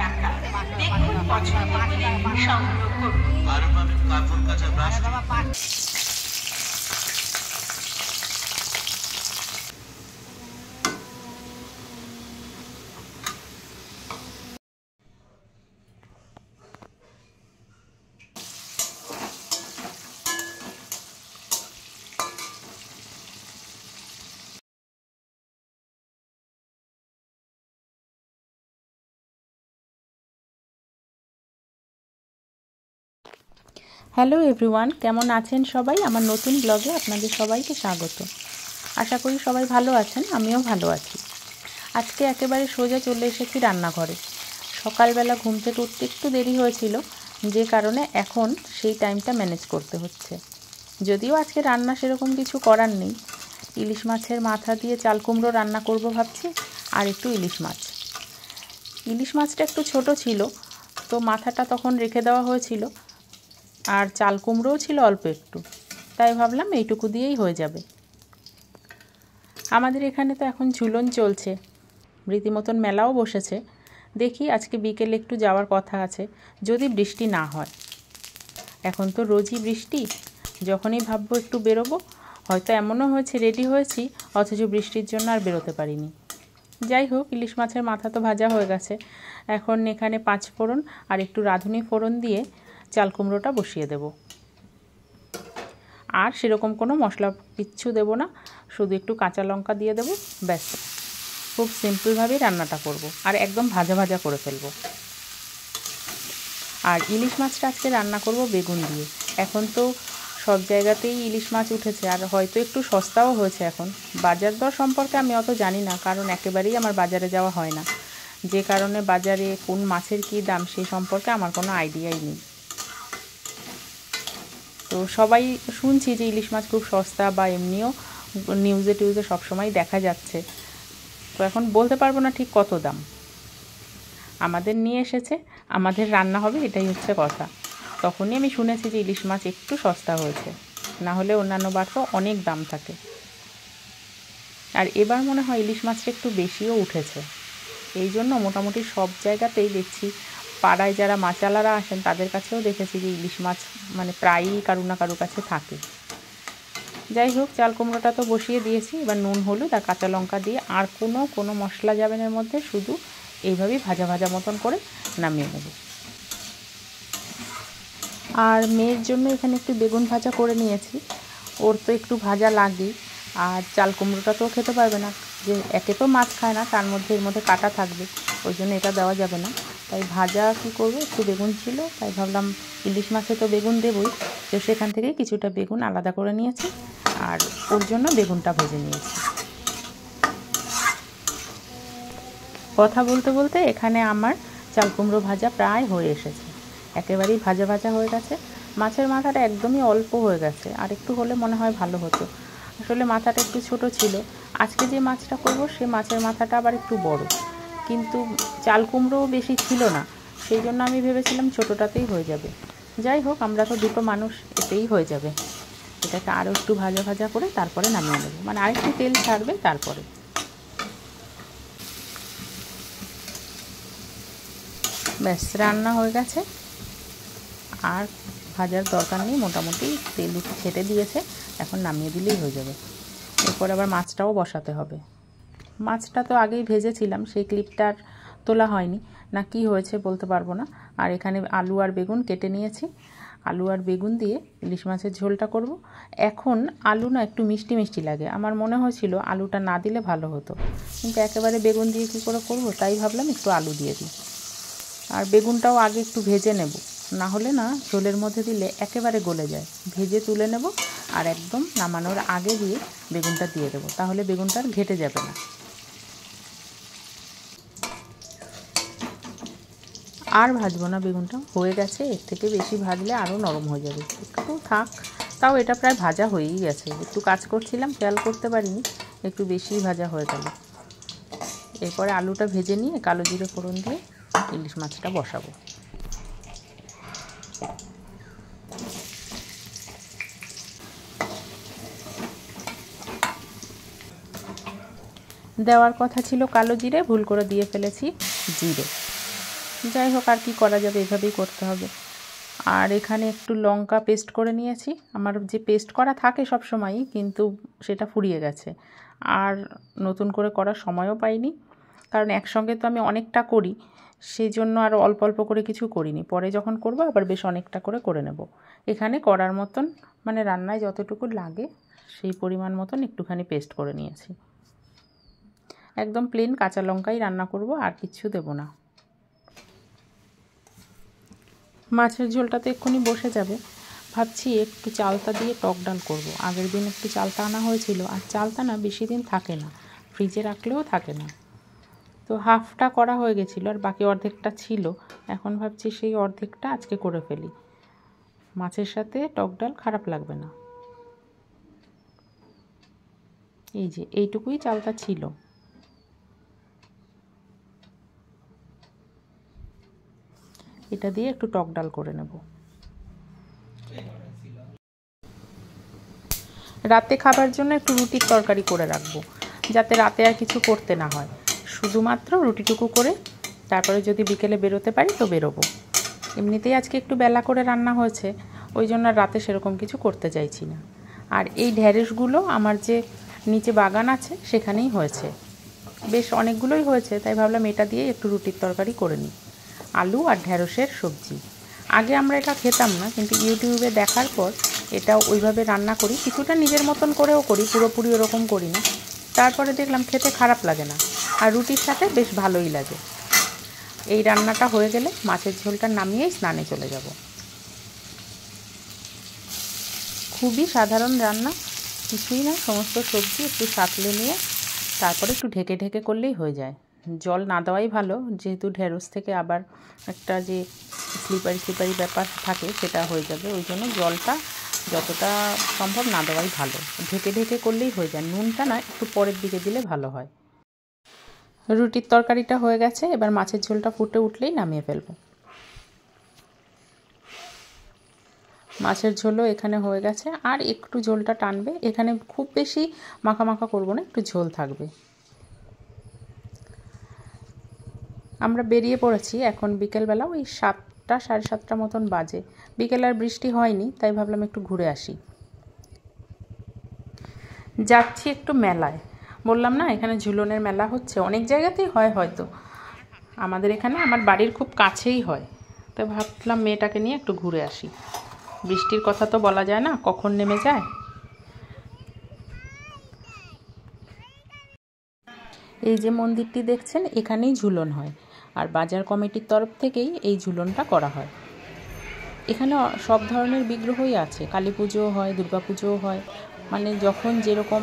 টাকা। দেখুন পছন্দ হলে সংগ্রহ করুন। আর পাবেন কার্বন কাঁচা ব্রাশ। হ্যালো এভরিওয়ান, কেমন আছেন সবাই? আমার নতুন ব্লগে আপনাদের সবাইকে স্বাগত। আশা করি সবাই ভালো আছেন, আমিও ভালো আছি। আজকে একেবারে সোজা চলে এসেছি রান্নাঘরে। সকালবেলা ঘুম থেকে উঠতে একটু দেরি হয়েছিল, যে কারণে এখন সেই টাইমটা ম্যানেজ করতে হচ্ছে। যদিও আজকে রান্না সেরকম কিছু করার নেই, ইলিশ মাছের মাথা দিয়ে চাল কুমড়ো রান্না করব ভাবছি, আর একটু ইলিশ মাছ। ইলিশ মাছটা একটু ছোট ছিল, তো মাথাটা তখন রেখে দেওয়া হয়েছিল, আর চাল কুমড়োও ছিল অল্প একটু, তাই ভাবলাম এইটুকু দিয়েই হয়ে যাবে। আমাদের এখানে তো এখন ঝুলন চলছে, রীতিমতন মেলাও বসেছে। দেখি আজকে বিকেলে একটু যাওয়ার কথা আছে, যদি বৃষ্টি না হয়। এখন তো রোজই বৃষ্টি, যখনই ভাববো একটু বেরোবো, হয়তো এমনও হয়েছে রেডি হয়েছি অথচ বৃষ্টির জন্য আর বেরোতে পারিনি। যাই হোক, ইলিশ মাছের মাথা তো ভাজা হয়ে গেছে। এখন এখানে 5 ফোড়ন আর একটু রাঁধুনি ফোড়ন দিয়ে চাল কুমড়োটা বসিয়ে দেব। আর সেরকম কোনো মশলা কিচ্ছু দেব না, শুধু একটু কাঁচা লঙ্কা দিয়ে দেব, ব্যাস। খুব সিম্পলভাবেই রান্নাটা করব, আর একদম ভাজা ভাজা করে ফেলব। আর ইলিশ মাছটা আজকে রান্না করব বেগুন দিয়ে। এখন তো সব জায়গাতেই ইলিশ মাছ উঠেছে, আর হয়তো একটু সস্তাও হয়েছে এখন। বাজার দর সম্পর্কে আমি অত জানি না, কারণ একেবারেই আমার বাজারে যাওয়া হয় না, যে কারণে বাজারে কোন মাছের কী দাম সেই সম্পর্কে আমার কোনো আইডিয়াই নেই। তো সবাই শুনছি যে ইলিশ মাছ খুব সস্তা, বা এমনিও নিউজে টিউজে সবসময় দেখা যাচ্ছে। তো এখন বলতে পারবো না ঠিক কত দাম। আমাদের নিয়ে এসেছে, আমাদের রান্না হবে, এটাই হচ্ছে কথা। তখনই আমি শুনেছি যে ইলিশ মাছ একটু সস্তা হয়েছে, না হলে অন্যান্য বার তো অনেক দাম থাকে। আর এবার মনে হয় ইলিশ মাছটা একটু বেশিও উঠেছে, এই জন্য মোটামুটি সব জায়গাতেই দেখছি, পাড়ায় যারা মাছওয়ালারা আসেন তাদের কাছেও দেখেছি যে ইলিশ মাছ মানে প্রায়ই কারু না কারো কাছে থাকে। যাই হোক, চাল কুমড়োটা তো বসিয়ে দিয়েছি, এবার নুন হলুদ আর কাঁচা লঙ্কা দিয়ে, আর কোনো মশলা যাবে না এর মধ্যে, শুধু এইভাবেই ভাজা ভাজা মতন করে নামিয়ে নেব। আর মেয়ের জন্য এখানে একটু বেগুন ভাজা করে নিয়েছি, ওর তো একটু ভাজা লাগেই। আর চাল কুমড়োটা তো খেতে পারবে না, যে একে তো মাছ খায় না, তার মধ্যে এর মধ্যে কাটা থাকবে, ওই জন্য এটা দেওয়া যাবে না। তাই ভাজা কী করবো, একটু বেগুন ছিল, তাই ভাবলাম ইলিশ মাছে তো বেগুন দেবই, তো সেখান থেকেই কিছুটা বেগুন আলাদা করে নিয়েছি, আর ওর জন্য বেগুনটা ভেজে নিয়েছি। কথা বলতে বলতে এখানে আমার চাল কুমড়ো ভাজা প্রায় হয়ে এসেছে, একেবারেই ভাজা ভাজা হয়ে গেছে। মাছের মাথাটা একদমই অল্প হয়ে গেছে, আর একটু হলে মনে হয় ভালো হতো। আসলে মাথাটা একটু ছোট ছিল, আজকে যে মাছটা করব সে মাছের মাথাটা আবার একটু বড়, কিন্তু চাল কুমড়োও বেশি ছিল না, সেই জন্য আমি ভেবেছিলাম ছোটোটাতেই হয়ে যাবে। যাই হোক, আমরা তো দুটো মানুষ, এতেই হয়ে যাবে। এটাকে আরও একটু ভাজা ভাজা করে তারপরে নামিয়ে নেব, মানে আরেকটু তেল ছাড়বে তারপরে। ব্যাস, রান্না হয়ে গেছে, আর ভাজার দরকার নেই, মোটামুটি তেল ছেটে দিয়েছে, এখন নামিয়ে দিলেই হয়ে যাবে। এরপর আবার মাছটাও বসাতে হবে। মাছটা তো আগেই ভেজেছিলাম, সেই ক্লিপটার তোলা হয়নি, না কি হয়েছে বলতে পারবো না। আর এখানে আলু আর বেগুন কেটে নিয়েছি, আলু আর বেগুন দিয়ে ইলিশ মাছের ঝোলটা করব। এখন আলু না একটু মিষ্টি মিষ্টি লাগে, আমার মনে হয়েছিল আলুটা না দিলে ভালো হতো, কিন্তু একেবারে বেগুন দিয়ে কী করে করব, তাই ভাবলাম একটু আলু দিয়ে দিই। আর বেগুনটাও আগে একটু ভেজে নেব, না হলে না ঝোলের মধ্যে দিলে একেবারে গলে যায়। ভেজে তুলে নেব, আর একদম নামানোর আগে দিয়ে বেগুনটা দিয়ে দেবো, তাহলে বেগুনটা আর ঘেটে যাবে না। আর ভাজবো না, বেগুনটা হয়ে গেছে, এর থেকে বেশি ভাজলে আরও নরম হয়ে যাবে, একটু থাক। তাও এটা প্রায় ভাজা হয়েই গেছে, একটু কাজ করছিলাম খেয়াল করতে পারিনি, একটু বেশিই ভাজা হয়ে গেল। এরপরে আলুটা ভেজে নিয়ে কালো জিরে ফোড়ন দিয়ে ইলিশ মাছটা বসাবো। দেওয়ার কথা ছিল কালো জিরে, ভুল করে দিয়ে ফেলেছি জিরে। যাই হোক, আর কি করা যাবে, এভাবেই করতে হবে। আর এখানে একটু লঙ্কা পেস্ট করে নিয়েছি। আমার যে পেস্ট করা থাকে সব সময়ই, কিন্তু সেটা ফুরিয়ে গেছে, আর নতুন করে করার সময়ও পাইনি, কারণ একসঙ্গে তো আমি অনেকটা করি, সেই জন্য আর অল্প অল্প করে কিছু করিনি। পরে যখন করব আবার বেশ অনেকটা করে নেব। এখানে করার মতন, মানে রান্নায় যতটুকু লাগে সেই পরিমাণ মতন একটুখানি পেস্ট করে নিয়েছি। একদম প্লেন কাঁচা লঙ্কাই রান্না করব, আর কিচ্ছু দেব না। মাছের ঝোলটা তো এক্ষুনি বসে যাবে। ভাবছি একটু চালতা দিয়ে টক ডাল করব। আগের দিন একটু চালতা আনা হয়েছিল, আর চালতা না বেশি দিন থাকে না, ফ্রিজে রাখলেও থাকে না। তো হাফটা করা হয়ে গেছিলো, আর বাকি অর্ধেকটা ছিল। এখন ভাবছি সেই অর্ধেকটা আজকে করে ফেলি, মাছের সাথে টক ডাল খারাপ লাগবে না। এই যে এইটুকুই চালতা ছিল। এটা দিয়ে একটু টক ডাল করে নেব। রাতে খাবার জন্য একটু রুটির তরকারি করে রাখবো, যাতে রাতে আর কিছু করতে না হয়, শুধুমাত্র রুটিটুকু করে তারপরে যদি বিকেলে বেরোতে পারি তো বেরোবো। এমনিতেই আজকে একটু বেলা করে রান্না হয়েছে, ওই জন্য রাতে সেরকম কিছু করতে চাইছি না। আর এই ঢ্যাঁড়সগুলো আমার যে নিচে বাগান আছে সেখানেই হয়েছে, বেশ অনেকগুলোই হয়েছে, তাই ভাবলাম এটা দিয়ে একটু রুটির তরকারি করে নিই। আলু আর ঢ্যাঁড়সের সবজি। আগে আমরা এটা খেতাম না, কিন্তু ইউটিউবে দেখার পর এটা ওইভাবে রান্না করি, কিছুটা নিজের মতন করেও করি, পুরোপুরি ওরকম করি না। তারপরে দেখলাম খেতে খারাপ লাগে না, আর রুটির সাথে বেশ ভালোই লাগে। এই রান্নাটা হয়ে গেলে মাছের ঝোলটা নামিয়েই স্নানে চলে যাব। খুবই সাধারণ রান্না, কিছুই না, সমস্ত সবজি একটু সাঁতলে নিয়ে তারপরে একটু ঢেকে ঢেকে করলেই হয়ে যায়। জল না দেওয়াই ভালো, যেহেতু ঢেঁড়স থেকে আবার একটা যে স্লিপারি ব্যাপার থাকে সেটা হয়ে যাবে, ওই জন্য জলটা যতটা সম্ভব না দেওয়াই ভালো। ঢেকে ঢেকে করলেই হয়ে যায়, নুনটা না একটু পরের দিকে দিলে ভালো হয়। রুটির তরকারিটা হয়ে গেছে, এবার মাছের ঝোলটা ফুটে উঠলেই নামিয়ে ফেলবো। মাছের ঝোলও এখানে হয়ে গেছে, আর একটু ঝোলটা টানবে। এখানে খুব বেশি মাখা মাখা করবো না, একটু ঝোল থাকবে। আমরা বেরিয়ে পড়েছি এখন বিকেলবেলা, ওই 7টা সাড়ে 7টা মতন বাজে। বিকেল আর বৃষ্টি হয়নি, তাই ভাবলাম একটু ঘুরে আসি। যাচ্ছি একটু মেলায়, বললাম না এখানে ঝুলনের মেলা হচ্ছে, অনেক জায়গাতেই হয় হয়তো, আমাদের এখানে আমার বাড়ির খুব কাছেই হয়, তাই ভাবলাম মেয়েটাকে নিয়ে একটু ঘুরে আসি। বৃষ্টির কথা তো বলা যায় না, কখন নেমে যায়। এই যে মন্দিরটি দেখছেন, এখানেই ঝুলন হয়, আর বাজার কমিটির তরফ থেকেই এই ঝুলনটা করা হয়। এখানে সব ধরনের বিগ্রহই আছে, কালী পুজোও হয়, দুর্গা পুজোও হয়, মানে যখন যেরকম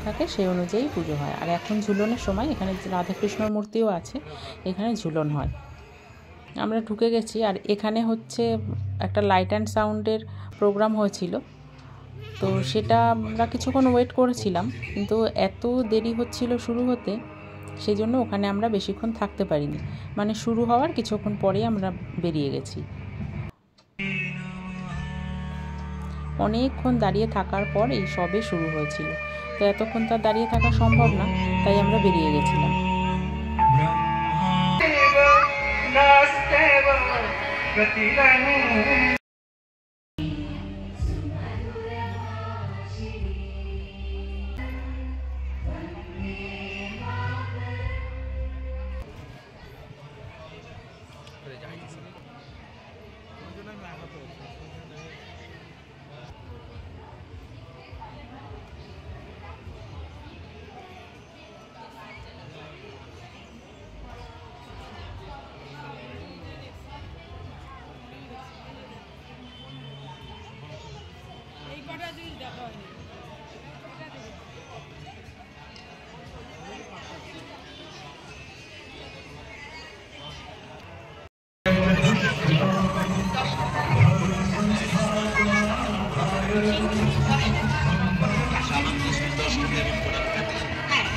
থাকে সেই অনুযায়ী পুজো হয়। আর এখন ঝুলনের সময় এখানে রাধাকৃষ্ণর মূর্তিও আছে, এখানে ঝুলন হয়। আমরা ঢুকে গেছি, আর এখানে হচ্ছে একটা লাইট অ্যান্ড সাউন্ডের প্রোগ্রাম হয়েছিল, তো সেটা আমরা কিছুক্ষণ ওয়েট করেছিলাম, কিন্তু এত দেরি হচ্ছিল শুরু হতে, সেই জন্য ওখানে আমরা বেশিক্ষণ থাকতে পারিনি, মানে শুরু হওয়ার কিছুক্ষণ পরেই আমরা বেরিয়ে গেছি। অনেকক্ষণ দাঁড়িয়ে থাকার পর এই সবে শুরু হয়েছিল, তো এতক্ষণ তো দাঁড়িয়ে থাকা সম্ভব না, তাই আমরা বেরিয়ে গেছিলাম।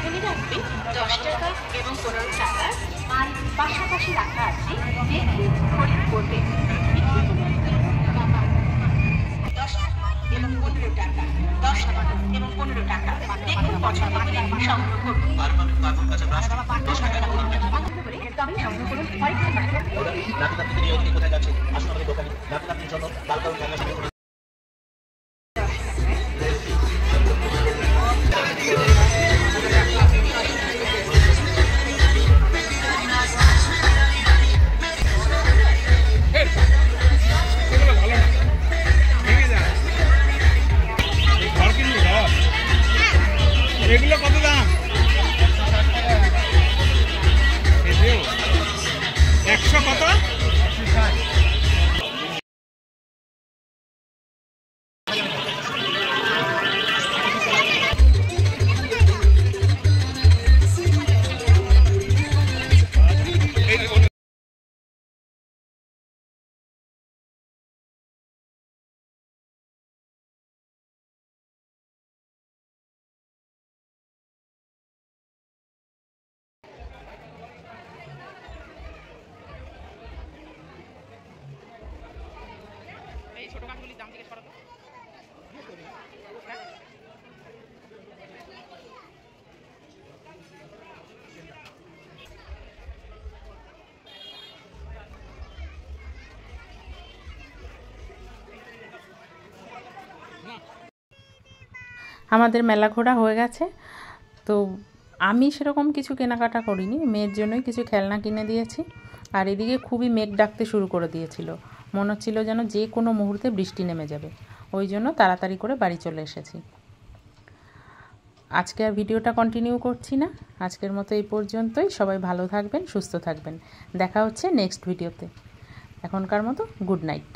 মনে রাখবেন 10 টাকা এবং 15 টাকার মাল পাশাপাশি রাখা আছে, দেখে খরিদ করবেন। 10 টাকা এবং 15 টাকা, 10 টাকা এবং 15 টাকা। দেখুন পছন্দ করে সংগ্রহ করুন। আরবান কার্বন কাঁচা ব্রাশটি 10 টাকা করে। পছন্দ করে তবেই সংগ্রহ করুন। পরীক্ষা মাত্রা নাতি নাতনিদের নিয়ে ওদিকে কোথায় যাচ্ছে? আসুন আমাদের দোকানে। নাতি নাতনির জন্য লাল কারণ রান্না শুরু করুন। এগুলো কত দাম? 100 কত? এই ছোট গাছগুলির দাম জিজ্ঞেস করো তো। আমাদের মেলা ঘোরা হয়ে গেছে। তো আমি সেরকম কিছু কেনাকাটা করিনি, মেয়ের জন্যই কিছু খেলনা কিনে দিয়েছি। আর এদিকে খুবই মেঘ ডাকতে শুরু করে দিয়েছিল, মনে হচ্ছিল যেন যে কোনো মুহূর্তে বৃষ্টি নেমে যাবে। ওই জন্য তাড়াতাড়ি করে বাড়ি চলে এসেছি। আজকে আর ভিডিওটা কন্টিনিউ করছি না, আজকের মতো এই পর্যন্তই। সবাই ভালো থাকবেন, সুস্থ থাকবেন। দেখা হচ্ছে নেক্সট ভিডিওতে। এখনকার মতো গুড নাইট।